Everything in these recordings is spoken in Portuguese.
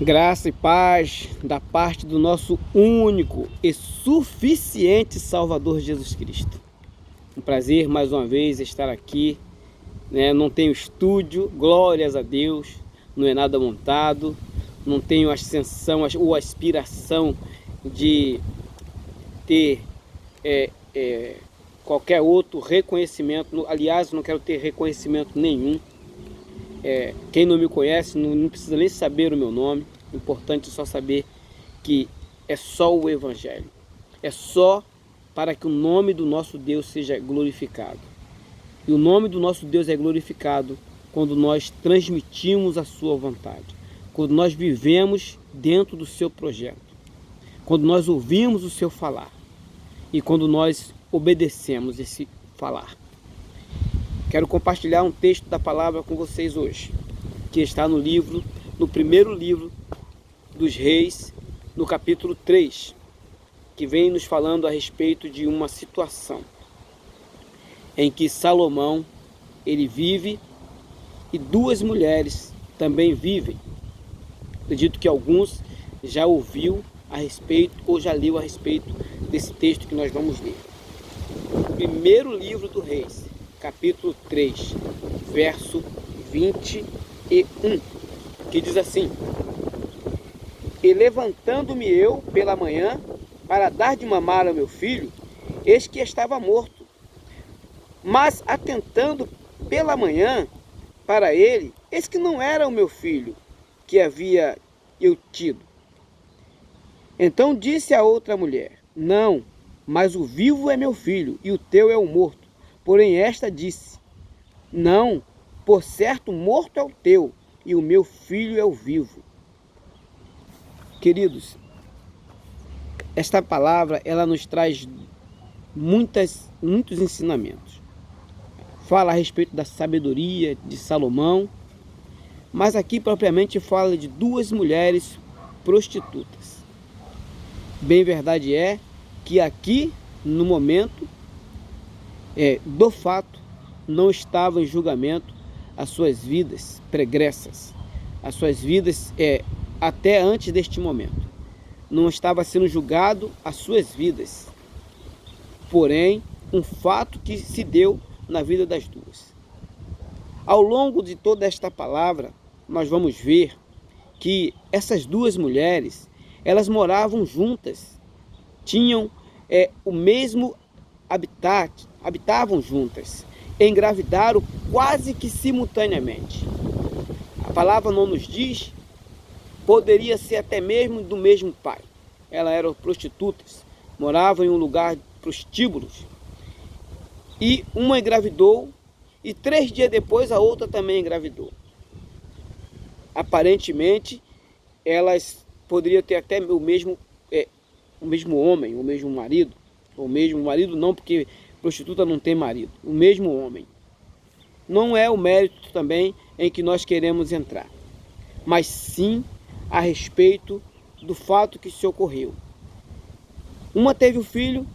Graça e paz da parte do nosso único e suficiente Salvador Jesus Cristo. Um prazer mais uma vez estar aqui, né? Não tenho estúdio, glórias a Deus, não é nada montado, não tenho a ascensão ou aspiração de ter qualquer outro reconhecimento. Aliás, não quero ter reconhecimento nenhum. Quem não me conhece não precisa nem saber o meu nome. O importante é só saber que é só o Evangelho. É só para que o nome do nosso Deus seja glorificado. E o nome do nosso Deus é glorificado quando nós transmitimos a sua vontade. Quando nós vivemos dentro do seu projeto. Quando nós ouvimos o seu falar. E quando nós obedecemos esse falar. Quero compartilhar um texto da palavra com vocês hoje, que está no primeiro livro dos Reis, no capítulo 3, que vem nos falando a respeito de uma situação em que Salomão, ele vive e duas mulheres também vivem. Acredito que alguns já ouviu a respeito ou já leu a respeito desse texto que nós vamos ler. Primeiro livro do Reis, capítulo 3, verso 21, que diz assim: E levantando-me eu pela manhã para dar de mamar ao meu filho, eis que estava morto. Mas atentando pela manhã para ele, eis que não era o meu filho que havia eu tido. Então disse a outra mulher: Não, mas o vivo é meu filho, e o teu é o morto. Porém esta disse: Não, por certo morto é o teu, e o meu filho é o vivo. Queridos, esta palavra ela nos traz muitos ensinamentos. Fala a respeito da sabedoria de Salomão, mas aqui propriamente fala de duas mulheres prostitutas. Bem verdade é que aqui, no momento do fato, não estavam em julgamento as suas vidas pregressas, as suas vidas até antes deste momento. Não estava sendo julgado as suas vidas, porém, um fato que se deu na vida das duas. Ao longo de toda esta palavra, nós vamos ver que essas duas mulheres, elas moravam juntas, tinham o mesmo habitat, habitavam juntas, engravidaram quase que simultaneamente. A palavra não nos diz, poderia ser até mesmo do mesmo pai. Elas eram prostitutas, moravam em um lugar de prostíbulos. E uma engravidou, e 3 dias depois a outra também engravidou. Aparentemente, elas poderiam ter até o mesmo homem, o mesmo marido. O mesmo marido não, porque prostituta não tem marido. O mesmo homem. Não é o mérito também em que nós queremos entrar, mas sim a respeito do fato que se ocorreu. Uma teve o filho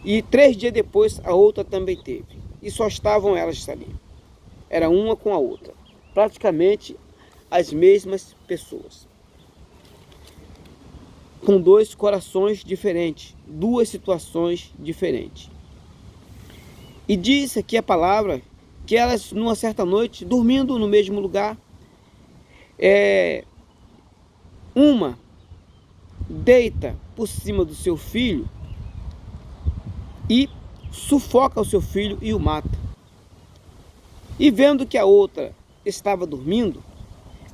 e 3 dias depois a outra também teve. E só estavam elas ali. Era uma com a outra. Praticamente as mesmas pessoas. Com dois corações diferentes, duas situações diferentes. E diz aqui a palavra que elas, numa certa noite, dormindo no mesmo lugar, uma deita por cima do seu filho e sufoca o seu filho e o mata. E vendo que a outra estava dormindo,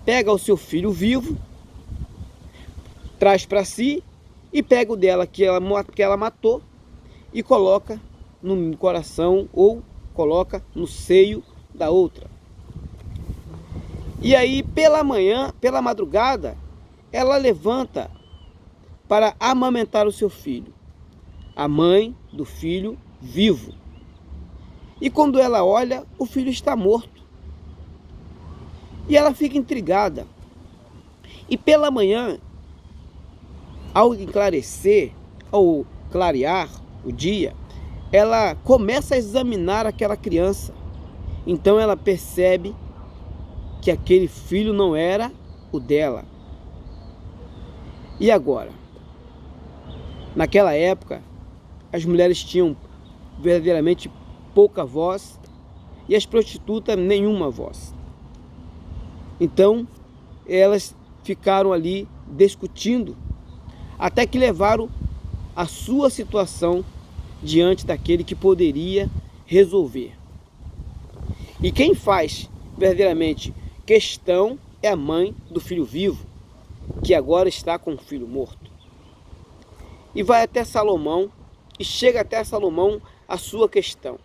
pega o seu filho vivo, traz para si e pega o dela que ela matou e coloca no coração ou coloca no seio da outra. E aí pela manhã, pela madrugada, ela levanta para amamentar o seu filho, a mãe do filho vivo. E quando ela olha, o filho está morto. E ela fica intrigada. E pela manhã, ao enclarecer, ao clarear o dia, ela começa a examinar aquela criança. Então ela percebe que aquele filho não era o dela, E agora? Naquela época, as mulheres tinham verdadeiramente pouca voz e as prostitutas nenhuma voz. Então, elas ficaram ali discutindo, até que levaram a sua situação diante daquele que poderia resolver. E quem faz verdadeiramente questão é a mãe do filho vivo, que agora está com o filho morto. E vai até Salomão, e chega até Salomão a sua questão.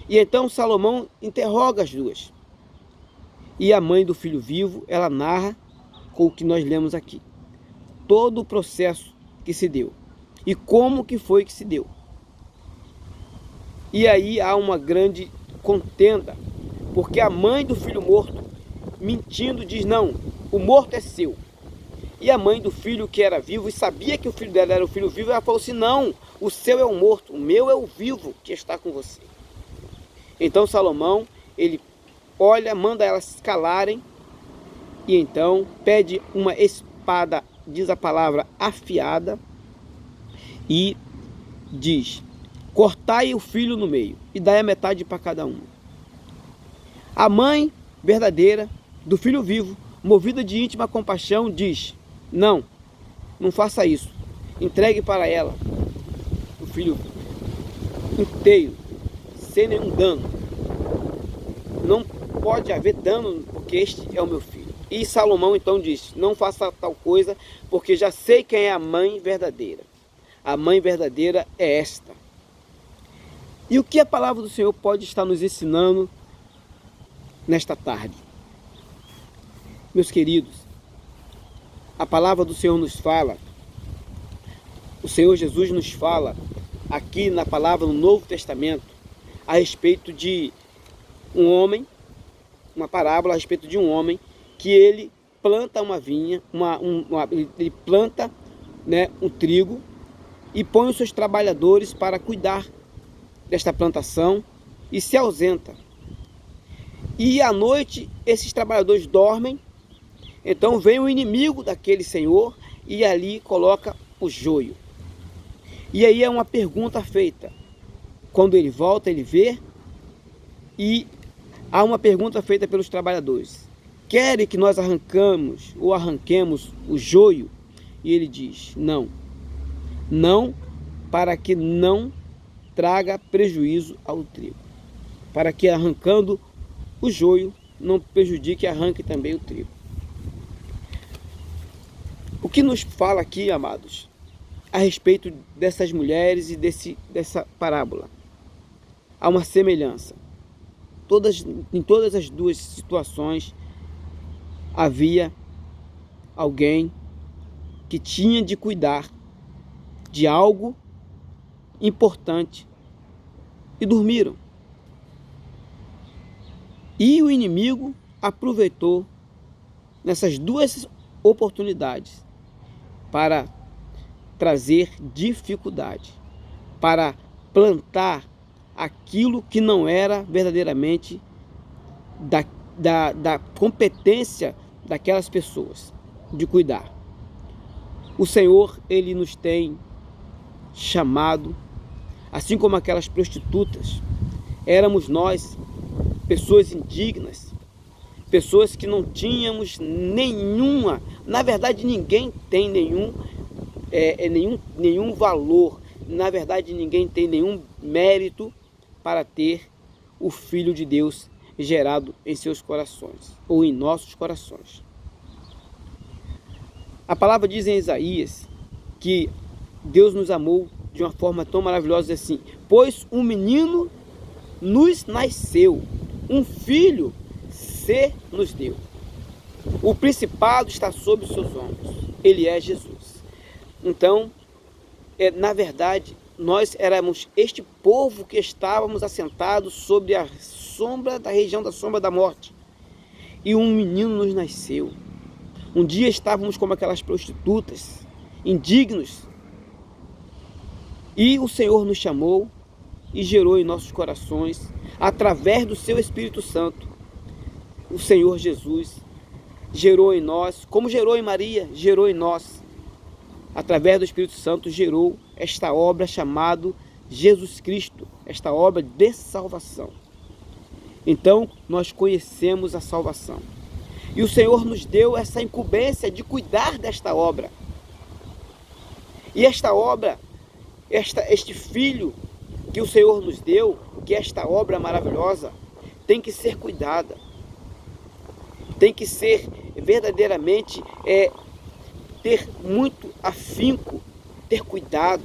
E então Salomão interroga as duas. E a mãe do filho vivo, ela narra com o que nós lemos aqui. Todo o processo que se deu. E como que foi que se deu. E aí há uma grande contenda, porque a mãe do filho morto, mentindo, diz: não, o morto é seu. E a mãe do filho que era vivo, e sabia que o filho dela era o filho vivo, ela falou assim: não, o seu é o morto, o meu é o vivo que está com você. Então Salomão, ele olha, manda elas se calarem, e então pede uma espada, diz a palavra, afiada, e diz: cortai o filho no meio, e dai a metade para cada um. A mãe verdadeira do filho vivo, movida de íntima compaixão, diz: não, não faça isso, entregue para ela o filho inteiro, sem nenhum dano. Não pode haver dano, porque este é o meu filho. E Salomão então diz: não faça tal coisa, porque já sei quem é a mãe verdadeira. A mãe verdadeira é esta. E o que a palavra do Senhor pode estar nos ensinando nesta tarde? Meus queridos, a palavra do Senhor nos fala, o Senhor Jesus nos fala aqui na palavra no Novo Testamento a respeito de um homem, uma parábola a respeito de um homem que ele planta uma vinha, ele planta, né, um trigo e põe os seus trabalhadores para cuidar desta plantação e se ausenta. E à noite esses trabalhadores dormem, então vem o inimigo daquele senhor e ali coloca o joio. E aí é uma pergunta feita. Quando ele volta, ele vê, e há uma pergunta feita pelos trabalhadores: querem que nós arranquemos o joio? E ele diz: não, não, para que não traga prejuízo ao trigo, para que arrancando o joio não prejudique e arranque também o trigo. O que nos fala aqui, amados, a respeito dessas mulheres e dessa parábola? Há uma semelhança. Em todas as duas situações havia alguém que tinha de cuidar de algo importante e dormiram. E o inimigo aproveitou nessas duas oportunidades para trazer dificuldade, para plantar aquilo que não era verdadeiramente da competência daquelas pessoas de cuidar. O Senhor, ele nos tem chamado, assim como aquelas prostitutas, éramos nós, pessoas indignas, pessoas que não tínhamos nenhuma, na verdade ninguém tem nenhum valor, na verdade ninguém tem nenhum mérito para ter o Filho de Deus gerado em seus corações, ou em nossos corações. A palavra diz em Isaías que Deus nos amou de uma forma tão maravilhosa assim: pois um menino nos nasceu, um filho se nos deu. O principado está sob os seus ombros. Ele é Jesus. Então, na verdade, nós éramos este povo que estávamos assentados sobre a sombra da região da sombra da morte. E um menino nos nasceu. Um dia estávamos como aquelas prostitutas, indignos. E o Senhor nos chamou e gerou em nossos corações, através do seu Espírito Santo, o Senhor Jesus, gerou em nós, como gerou em Maria, gerou em nós, através do Espírito Santo, gerou esta obra chamada Jesus Cristo, esta obra de salvação. Então, nós conhecemos a salvação. E o Senhor nos deu essa incumbência de cuidar desta obra. E esta obra, este filho que o Senhor nos deu, que esta obra maravilhosa, tem que ser cuidada. Tem que ser verdadeiramente, ter muito afinco, ter cuidado.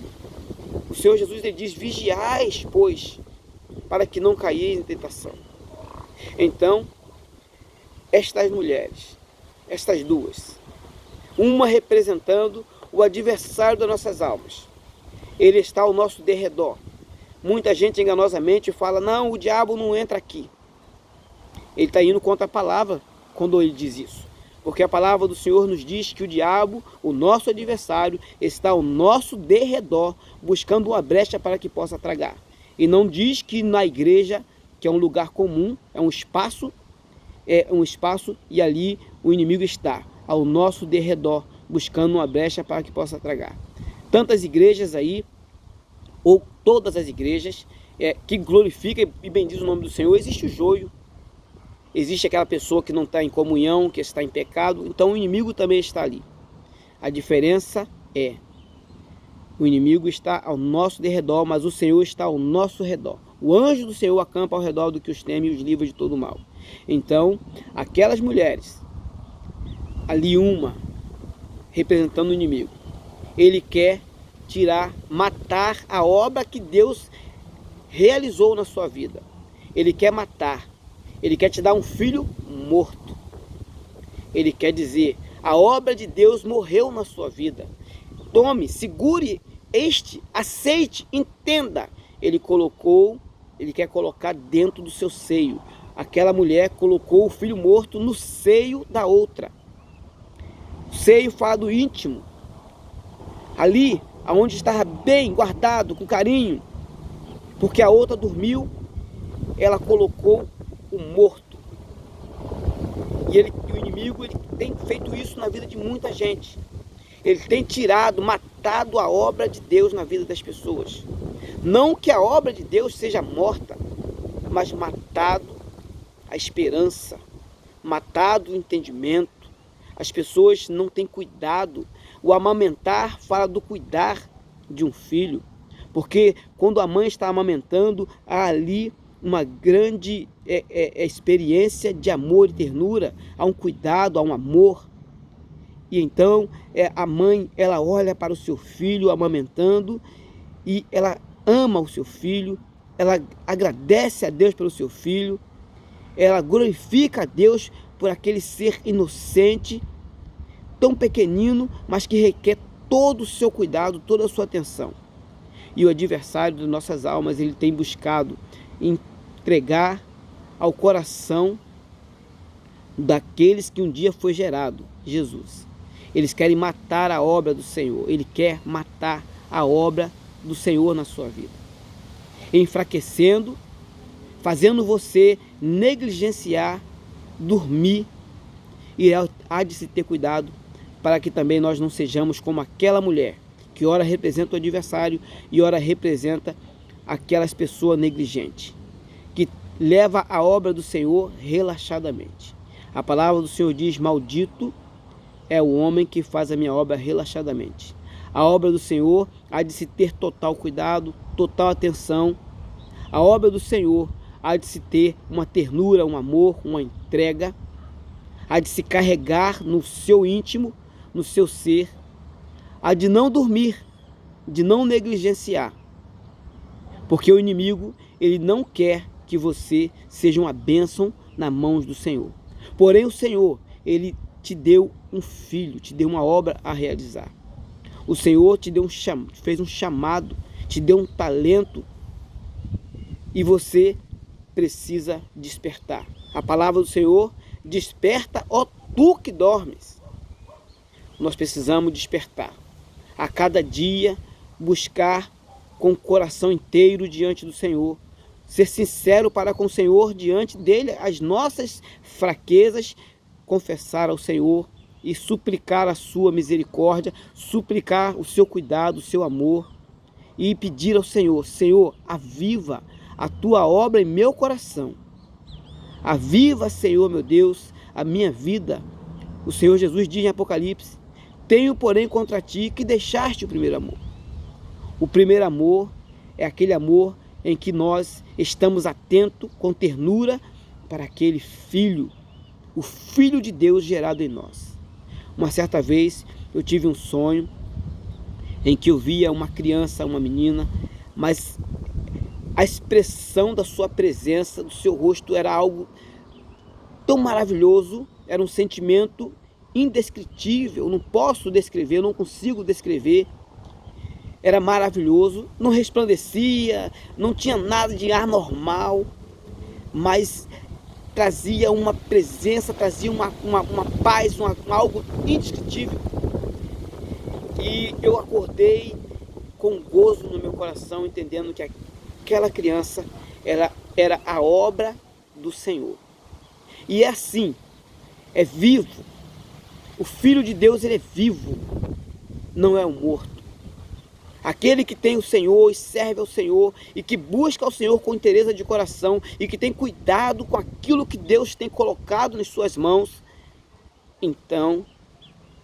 O Senhor Jesus ele diz, vigiais, pois, para que não caíeis em tentação. Então, estas mulheres, estas duas, uma representando o adversário das nossas almas, ele está ao nosso derredor. Muita gente enganosamente fala, não, o diabo não entra aqui. Ele está indo contra a palavra quando ele diz isso. Porque a palavra do Senhor nos diz que o diabo, o nosso adversário, está ao nosso derredor, buscando uma brecha para que possa tragar. E não diz que na igreja, que é um lugar comum, é um espaço e ali o inimigo está ao nosso derredor, buscando uma brecha para que possa tragar. Tantas igrejas aí, ou todas as igrejas, que glorificam e bendizem o nome do Senhor, existe o joio. Existe aquela pessoa que não está em comunhão, que está em pecado, então o inimigo também está ali. A diferença é, o inimigo está ao nosso derredor, mas o Senhor está ao nosso redor. O anjo do Senhor acampa ao redor do que os teme e os livra de todo mal. Então, aquelas mulheres, ali uma, representando o inimigo, ele quer matar a obra que Deus realizou na sua vida. Ele quer matar. Ele quer te dar um filho morto. Ele quer dizer, a obra de Deus morreu na sua vida. Tome, segure aceite, entenda. Ele quer colocar dentro do seu seio. Aquela mulher colocou o filho morto no seio da outra. O seio fala do íntimo. Ali, aonde estava bem guardado, com carinho. Porque a outra dormiu, ela colocou o morto. E o inimigo ele tem feito isso na vida de muita gente. Ele tem matado a obra de Deus na vida das pessoas. Não que a obra de Deus seja morta, mas matado a esperança, matado o entendimento. As pessoas não têm cuidado. O amamentar fala do cuidar de um filho. Porque quando a mãe está amamentando, há ali uma grande experiência de amor e ternura, há um cuidado, há um amor. E então a mãe, ela olha para o seu filho amamentando e ela ama o seu filho, ela agradece a Deus pelo seu filho, ela glorifica a Deus por aquele ser inocente, tão pequenino, mas que requer todo o seu cuidado, toda a sua atenção. E o adversário de nossas almas, ele tem buscado entregar ao coração daqueles que um dia foi gerado, Jesus. Eles querem matar a obra do Senhor. Ele quer matar a obra do Senhor na sua vida. Enfraquecendo, fazendo você negligenciar, dormir. E há de se ter cuidado para que também nós não sejamos como aquela mulher, que ora representa o adversário e ora representa aquelas pessoas negligentes, que leva a obra do Senhor relaxadamente. A palavra do Senhor diz, maldito é o homem que faz a minha obra relaxadamente. A obra do Senhor há de se ter total cuidado, total atenção. A obra do Senhor há de se ter uma ternura, um amor, uma entrega. Há de se carregar no seu íntimo, no seu ser. Há de não dormir, de não negligenciar. Porque o inimigo, ele não quer que você seja uma bênção nas mãos do Senhor. Porém, o Senhor, ele te deu um filho, te deu uma obra a realizar. O Senhor te deu fez um chamado, te deu um talento e você precisa despertar. A palavra do Senhor, desperta, ó tu que dormes. Nós precisamos despertar. A cada dia, buscar com o coração inteiro diante do Senhor, ser sincero para com o Senhor, diante dele, as nossas fraquezas, confessar ao Senhor e suplicar a sua misericórdia, suplicar o seu cuidado, o seu amor e pedir ao Senhor: Senhor, aviva a tua obra em meu coração. Aviva, Senhor, meu Deus, a minha vida. O Senhor Jesus diz em Apocalipse: tenho, porém, contra ti que deixaste o primeiro amor. O primeiro amor é aquele amor em que nós estamos atentos com ternura para aquele filho, o Filho de Deus gerado em nós. Uma certa vez eu tive um sonho em que eu via uma criança, uma menina, mas a expressão da sua presença, do seu rosto, era algo tão maravilhoso, era um sentimento indescritível, eu não posso descrever, eu não consigo descrever. Era maravilhoso, não resplandecia, não tinha nada de ar normal, mas trazia uma presença, trazia uma paz, algo indescritível. E eu acordei com gozo no meu coração, entendendo que aquela criança era a obra do Senhor. E é assim, é vivo. O Filho de Deus, ele é vivo, não é um morto. Aquele que tem o Senhor e serve ao Senhor e que busca ao Senhor com interesse de coração e que tem cuidado com aquilo que Deus tem colocado nas suas mãos, então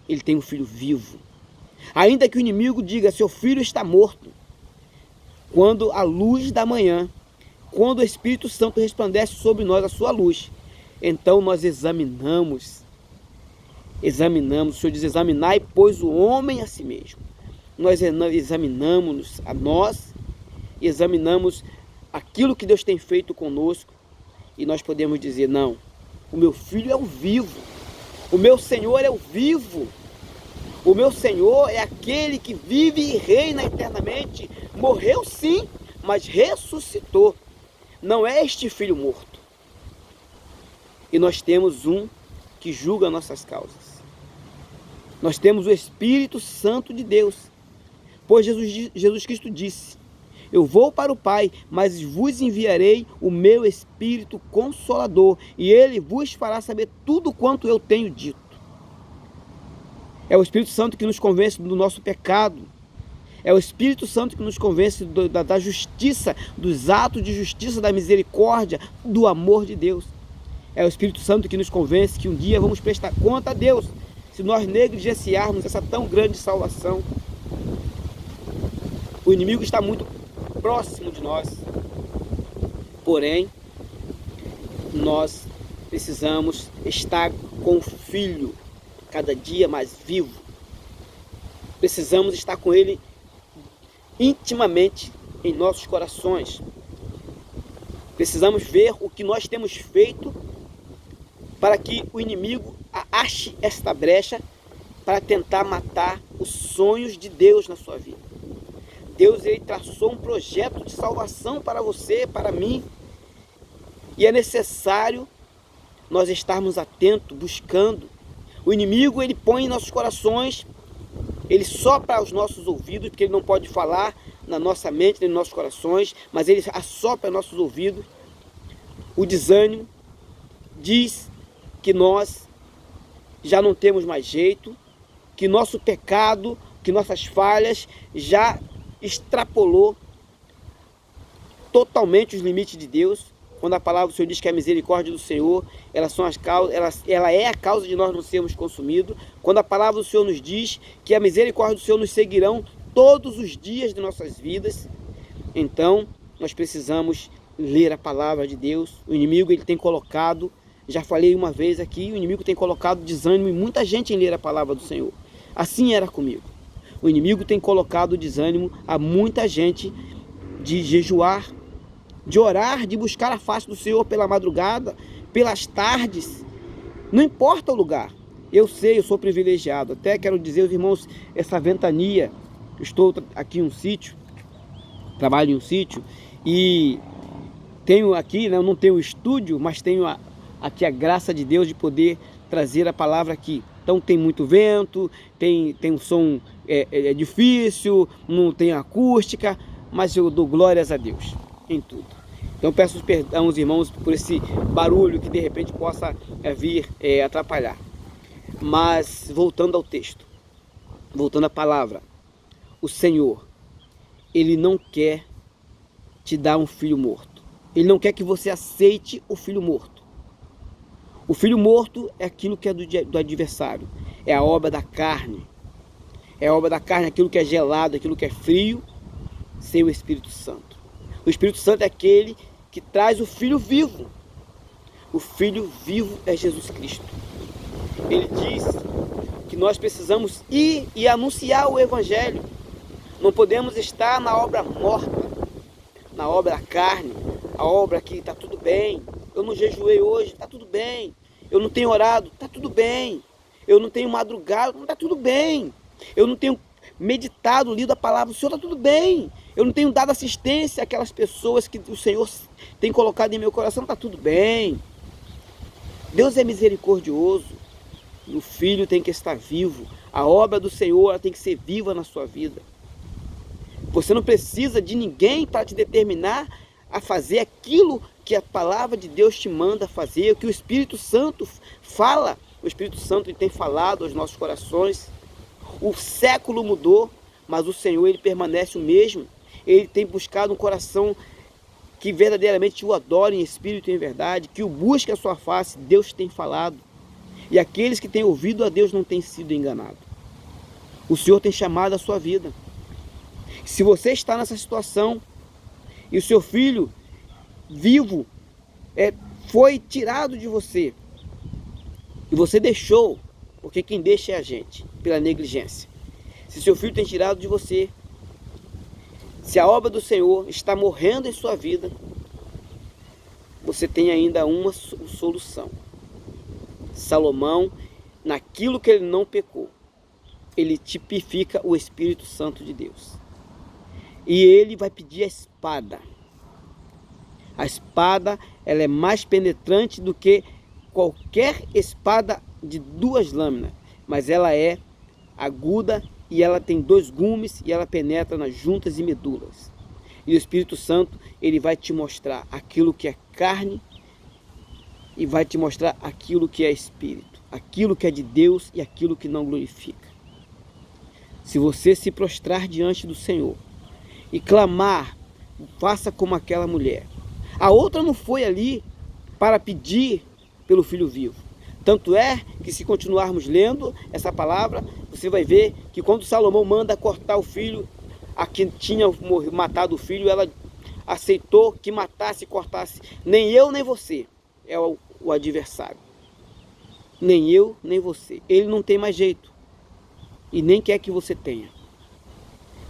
ele tem um filho vivo. Ainda que o inimigo diga: seu filho está morto, quando a luz da manhã, quando o Espírito Santo resplandece sobre nós a sua luz, então nós examinamos. O Senhor diz: examinai, pois, o homem a si mesmo. Nós examinamos a nós, examinamos aquilo que Deus tem feito conosco, e nós podemos dizer: não, o meu filho é o vivo, o meu Senhor é o vivo, o meu Senhor é aquele que vive e reina eternamente, morreu sim, mas ressuscitou, não é este filho morto. E nós temos um que julga nossas causas, nós temos o Espírito Santo de Deus. Pois Jesus Cristo disse: eu vou para o Pai, mas vos enviarei o meu Espírito Consolador, e ele vos fará saber tudo quanto eu tenho dito. É o Espírito Santo que nos convence do nosso pecado. É o Espírito Santo que nos convence da justiça, dos atos de justiça, da misericórdia, do amor de Deus. É o Espírito Santo que nos convence que um dia vamos prestar conta a Deus, se nós negligenciarmos essa tão grande salvação. O inimigo está muito próximo de nós, porém, nós precisamos estar com o Filho cada dia mais vivo. Precisamos estar com Ele intimamente em nossos corações. Precisamos ver o que nós temos feito para que o inimigo ache esta brecha para tentar matar os sonhos de Deus na sua vida. Deus, ele traçou um projeto de salvação para você, para mim, e é necessário nós estarmos atentos, buscando. O inimigo, ele põe em nossos corações, ele sopra aos nossos ouvidos, porque ele não pode falar na nossa mente, nem nos nossos corações, mas ele assopra nossos ouvidos o desânimo, diz que nós já não temos mais jeito, que nosso pecado, que nossas falhas já extrapolou totalmente os limites de Deus. Quando a palavra do Senhor diz que a misericórdia do Senhor, ela é a causa de nós não sermos consumidos. Quando a palavra do Senhor nos diz que a misericórdia do Senhor nos seguirão todos os dias de nossas vidas, então nós precisamos ler a palavra de Deus. O inimigo, ele tem colocado, já falei uma vez aqui, o inimigo tem colocado desânimo em muita gente em ler a palavra do Senhor. Assim era comigo. O inimigo tem colocado desânimo a muita gente de jejuar, de orar, de buscar a face do Senhor pela madrugada, pelas tardes. Não importa o lugar. Eu sei, eu sou privilegiado. Até quero dizer aos irmãos, essa ventania, eu estou aqui em um sítio, trabalho em um sítio, e tenho aqui, né, eu não tenho estúdio, mas tenho aqui a graça de Deus de poder trazer a palavra aqui. Então tem muito vento, tem um som difícil, não tem acústica, mas eu dou glórias a Deus em tudo. Então peço perdão aos irmãos por esse barulho que de repente possa vir atrapalhar. Mas voltando ao texto, voltando à palavra, o Senhor, Ele não quer te dar um filho morto. Ele não quer que você aceite o filho morto. O filho morto é aquilo que é do adversário, é a obra da carne. É a obra da carne, aquilo que é gelado, aquilo que é frio, sem o Espírito Santo. O Espírito Santo é aquele que traz o filho vivo. O filho vivo é Jesus Cristo. Ele diz que nós precisamos ir e anunciar o Evangelho. Não podemos estar na obra morta, na obra da carne, a obra que está tudo bem. Eu não jejuei hoje, está tudo bem. Eu não tenho orado, está tudo bem. Eu não tenho madrugado, está tudo bem. Eu não tenho meditado, lido a palavra do Senhor, está tudo bem. Eu não tenho dado assistência àquelas pessoas que o Senhor tem colocado em meu coração, está tudo bem. Deus é misericordioso. O filho tem que estar vivo. A obra do Senhor ela tem que ser viva na sua vida. Você não precisa de ninguém para te determinar a fazer aquilo que a palavra de Deus te manda fazer, o que o Espírito Santo fala. O Espírito Santo tem falado aos nossos corações. O século mudou, mas o Senhor ele permanece o mesmo. Ele tem buscado um coração que verdadeiramente o adore em espírito e em verdade, que o busque a sua face. Deus tem falado. E aqueles que têm ouvido a Deus não têm sido enganados. O Senhor tem chamado a sua vida. Se você está nessa situação e o seu filho vivo foi tirado de você e você deixou, porque quem deixa é a gente, pela negligência. Se seu filho tem tirado de você, se a obra do Senhor está morrendo em sua vida, você tem ainda uma solução. Salomão, naquilo que ele não pecou, ele tipifica o Espírito Santo de Deus. E ele vai pedir a espada. A espada, ela é mais penetrante do que qualquer espada de 2 lâminas. Mas ela é aguda e ela tem 2 gumes e ela penetra nas juntas e medulas. E o Espírito Santo, ele vai te mostrar aquilo que é carne e vai te mostrar aquilo que é espírito. Aquilo que é de Deus e aquilo que não glorifica. Se você se prostrar diante do Senhor e clamar, faça como aquela mulher. A outra não foi ali para pedir pelo filho vivo. Tanto é que se continuarmos lendo essa palavra, você vai ver que quando Salomão manda cortar o filho, a quem tinha matado o filho, ela aceitou que matasse e cortasse. Nem eu, nem você é o adversário. Nem eu, nem você. Ele não tem mais jeito. E nem quer que você tenha.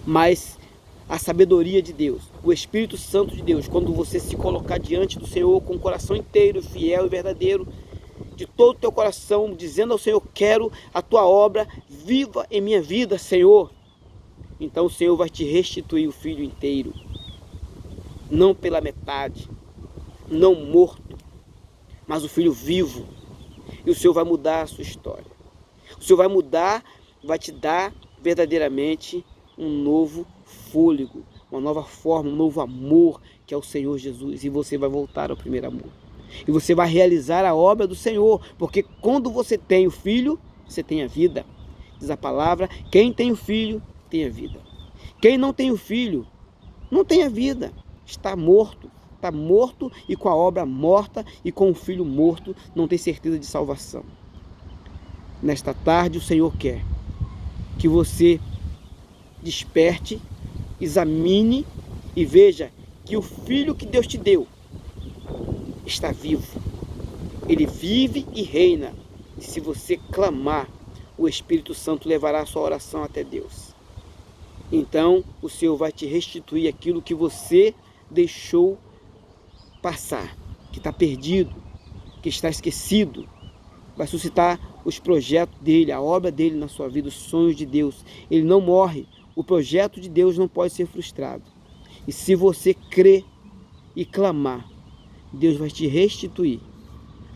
Mas a sabedoria de Deus, o Espírito Santo de Deus, quando você se colocar diante do Senhor com o coração inteiro, fiel e verdadeiro, de todo o teu coração, dizendo ao Senhor, quero a tua obra viva em minha vida, Senhor. Então o Senhor vai te restituir o filho inteiro. Não pela metade, não morto, mas o filho vivo. E o Senhor vai mudar a sua história. O Senhor vai mudar, vai te dar verdadeiramente um novo fôlego, uma nova forma, um novo amor, que é o Senhor Jesus. E você vai voltar ao primeiro amor. E você vai realizar a obra do Senhor, porque quando você tem o Filho, você tem a vida. Diz a palavra, quem tem o Filho, tem a vida. Quem não tem o Filho, não tem a vida. Está morto e com a obra morta e com o Filho morto, não tem certeza de salvação. Nesta tarde o Senhor quer que você desperte, examine e veja que o Filho que Deus te deu está vivo. Ele vive e reina. E se você clamar, o Espírito Santo levará a sua oração até Deus. Então o Senhor vai te restituir aquilo que você deixou passar, que está perdido, que está esquecido. Vai suscitar os projetos dele, a obra dele na sua vida, os sonhos de Deus. Ele não morre. O projeto de Deus não pode ser frustrado. E se você crer e clamar, Deus vai te restituir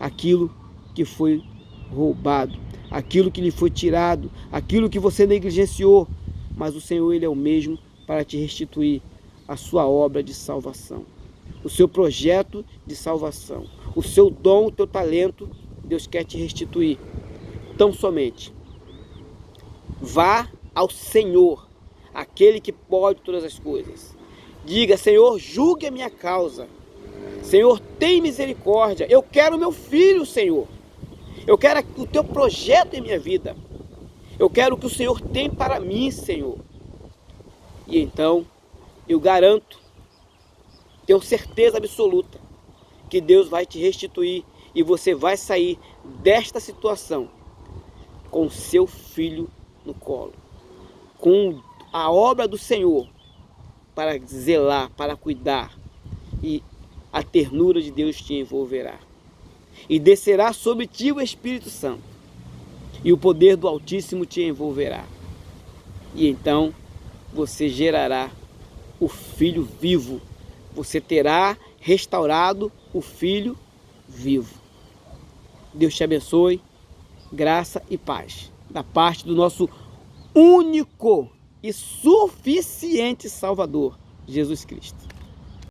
aquilo que foi roubado, aquilo que lhe foi tirado, aquilo que você negligenciou. Mas o Senhor, Ele é o mesmo para te restituir a sua obra de salvação, o seu projeto de salvação, o seu dom, o teu talento. Deus quer te restituir, tão somente vá ao Senhor, aquele que pode todas as coisas. Diga: Senhor, julgue a minha causa. Senhor, tem misericórdia. Eu quero meu filho, Senhor. Eu quero o teu projeto em minha vida. Eu quero o que o Senhor tem para mim, Senhor. E então, eu garanto, tenho certeza absoluta, que Deus vai te restituir e você vai sair desta situação com seu filho no colo, com a obra do Senhor para zelar, para cuidar, e a ternura de Deus te envolverá. E descerá sobre ti o Espírito Santo, e o poder do Altíssimo te envolverá. E então você gerará o filho vivo. Você terá restaurado o filho vivo. Deus te abençoe, graça e paz, da parte do nosso único e suficiente Salvador, Jesus Cristo.